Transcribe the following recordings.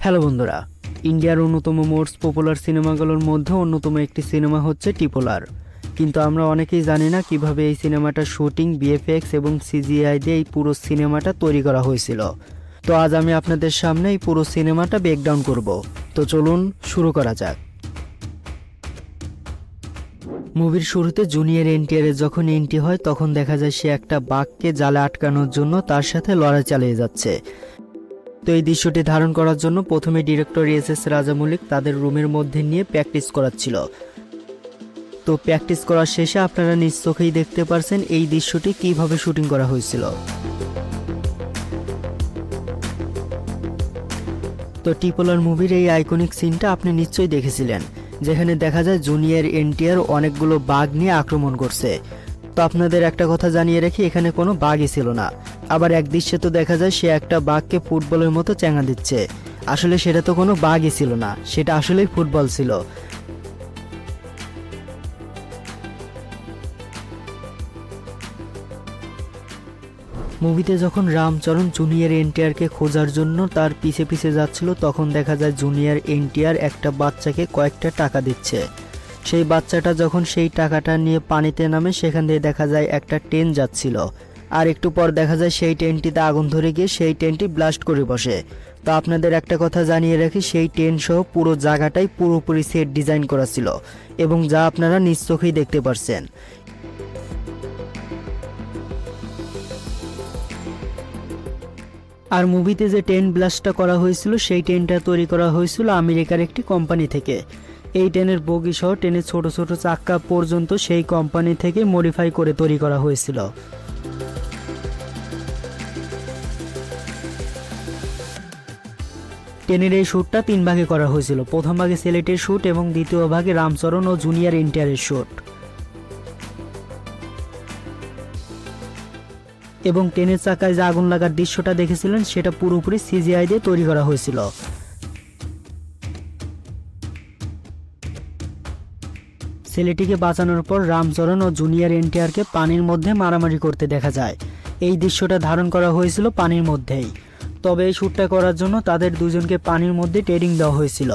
Hello বন্ধুরা, ইন্ডিয়ার অন্যতম মোস্ট পপুলার সিনেমাগুলোর মধ্যে অন্যতম একটি সিনেমা হচ্ছে ট্রিপল আর। কিন্তু আমরা অনেকেই জানি না কিভাবে এই সিনেমাটার শুটিং, ভিএফএক্স এবং সিজিআই দিয়ে এই পুরো সিনেমাটা তৈরি করা হয়েছিল। তো আজ আমি আপনাদের সামনে এই পুরো সিনেমাটা ব্রেকডাউন করব। তো চলুন শুরু করা যাক। মুভির শুরুতে জুনিয়র এনটিআরের যখন এন্ট্রি হয় তখন দেখা যায় সে একটা বাঘকে জালে আটকানোর জন্য তার সাথে লড়াই চালিয়ে যাচ্ছে। তো এই দৃশ্যটি ধারণ করার জন্য প্রথমে ডিরেক্টর এস রাজামৌলি তাদের রুমের মধ্যে নিয়ে প্র্যাকটিস করাচ্ছিল। তো প্র্যাকটিস করার শেষে আপনারা নিজ চোখেই দেখতে পারছেন এই দৃশ্যটি কিভাবে শুটিং করা হয়েছিল। তো ট্রিপল আর মুভির এই আইকনিক সিনটা আপনি নিশ্চয়ই দেখেছিলেন, যেখানে দেখা যায় জুনিয়র এনটিআর অনেকগুলো বাঘ নিয়ে আক্রমণ করছে। তো আপনাদের একটা কথা জানিয়ে রাখি, এখানে কোনো বাঘই ছিল না। আবার এক দৃশ্যে তো দেখা যায় সে একটা বাঘকে ফুটবলের মতো চ্যাঙা দিচ্ছে। আসলে সেটা তো কোনো বাঘই ছিল না, সেটা আসলেই ফুটবল ছিল। মুভিতে যখন রামচরণ জুনিয়র এনটিআরকে খোঁজার জন্য তার পিছে পিছে যাচ্ছিল, তখন দেখা যায় জুনিয়র এনটিআর একটা বাচ্চাকে কয়েকটা টাকা দিচ্ছে। সেই বাচ্চাটা যখন সেই টাকাটা নিয়ে পানিতে নামে, সেখান থেকে দেখা যায় একটা ট্রেন যাচ্ছিল। আর একটু পর দেখা যায় সেই ট্রেনটিতে আগুন ধরে গিয়ে সেই ট্রেনটি ব্লাস্ট করে বসে। তো আপনাদের একটা কথা জানিয়ে রাখি, সেই ট্রেন সহ পুরো জায়গাটাই পুরোপুরি সেট ডিজাইন করা ছিল, এবং যা আপনারা নিজ চোখেই দেখতে পারছেন। আর মুভিতে যে ট্রেন ব্লাস্টটা করা হয়েছিল, সেই ট্রেনটা তৈরি করা হয়েছিল আমেরিকার একটি কোম্পানি থেকে। এই ট্রেনের বগি সহ ট্রেনের ছোট ছোট চাক্কা পর্যন্ত সেই কোম্পানি থেকে মডিফাই করে তৈরি করা হয়েছিল। ট্রেনের এই শ্যুটটা 3 ভাগে করা হয়েছিল। প্রথম ভাগে সিলেটের শ্যুট এবং দ্বিতীয় ভাগে রামচরণ ও জুনিয়র এনটিআরের শ্যুট। এবং ট্রেনের চাকায় যে আগুন লাগার দৃশ্যটা দেখেছিলেন, সেটা পুরোপুরি সিজিআই দিয়ে তৈরি করা হয়েছিল। ছেলেটিকে বাঁচানোর পর রামচরণ ও জুনিয়র এনটিআরকে পানির মধ্যে মারামারি করতে দেখা যায়। এই দৃশ্যটা ধারণ করা হয়েছিল পানির মধ্যেই। তবে এই শ্যুটটা করার জন্য তাদের দুজনকে পানির মধ্যে ট্রেনিং দেওয়া হয়েছিল,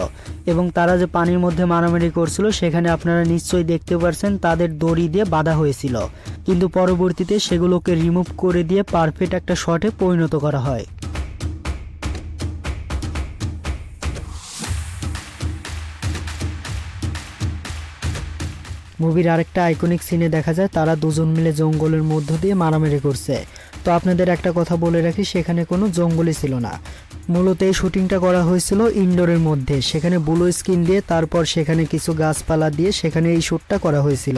এবং তারা যে পানির মধ্যে মারামারি করছিল সেখানে আপনারা নিশ্চয়ই দেখতে পারছেন তাদের দড়ি দিয়ে বাঁধা হয়েছিল। কিন্তু পরবর্তীতে সেগুলোকে রিমুভ করে দিয়ে পারফেক্ট একটা শটে পরিণত করা হয়। মুভির আরেকটা আইকনিক সিনে দেখা যায় তারা দুজন মিলে জঙ্গলের মধ্য দিয়ে মারামারি করছে। তো আপনাদের একটা কথা বলে রাখি, সেখানে কোনো জঙ্গলই ছিল না। মূলত এই শুটিংটা করা হয়েছিল ইনডোরের মধ্যে, সেখানে ব্লু স্ক্রিন দিয়ে তারপর সেখানে কিছু গাছপালা দিয়ে সেখানে এই শ্যুটটা করা হয়েছিল,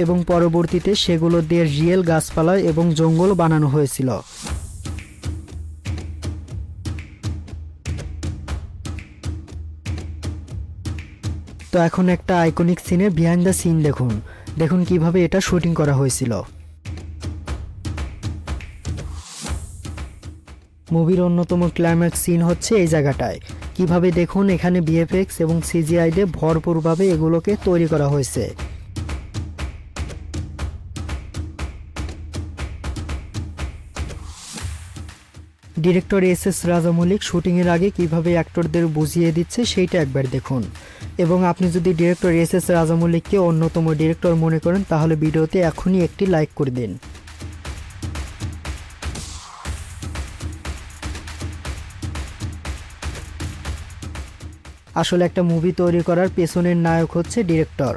এবং পরবর্তীতে সেগুলো দিয়ে রিয়েল গাছপালা এবং জঙ্গল বানানো হয়েছিল। তো এখন একটা আইকনিক সিনের বিহাইন্ড দ্য সিন দেখুন। দেখুন কিভাবে এটা শুটিং করা হয়েছিল। মুভির অন্যতম ক্লাইম্যাক্স সিন হচ্ছে এই জায়গাটায়। কিভাবে দেখুন, এখানে ভিএফএক্স এবং সিজিআই দিয়ে ভরপুরভাবে এগুলোকে তৈরি করা হয়েছে। ডিরেক্টর এস রাজামৌলি শুটিংয়ের আগে কিভাবে অ্যাক্টরদের বুঝিয়ে দিচ্ছে সেইটা একবার দেখুন। এবং আপনি যদি ডিরেক্টর এস রাজামৌলিকে অন্যতম ডিরেক্টর মনে করেন, তাহলে ভিডিওতে এখনই একটি লাইক করে দিন। আসলে একটা মুভি তৈরি করার পেছনের নায়ক হচ্ছে ডিরেক্টর।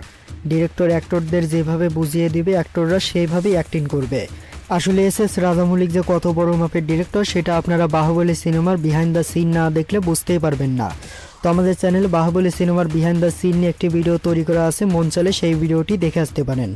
ডিরেক্টর অ্যাক্টরদের যেভাবে বুঝিয়ে দিবে, অ্যাক্টররা সেইভাবেই অ্যাক্টিং করবে। আসলে এস রাজামৌলি যে কত বড় মাপের ডিরেক্টর, সেটা আপনারা বাহুবলী সিনেমার বিহাইন্ড দ্য সিন না দেখলে বুঝতেই পারবেন না। তো আমাদের চ্যানেলে বাহুবলী সিনেমার বিহাইন্ড দ্য সিন নিয়ে একটি ভিডিও তৈরি করা আছে, মন চাইলে সেই ভিডিওটি দেখে আসতে পারেন।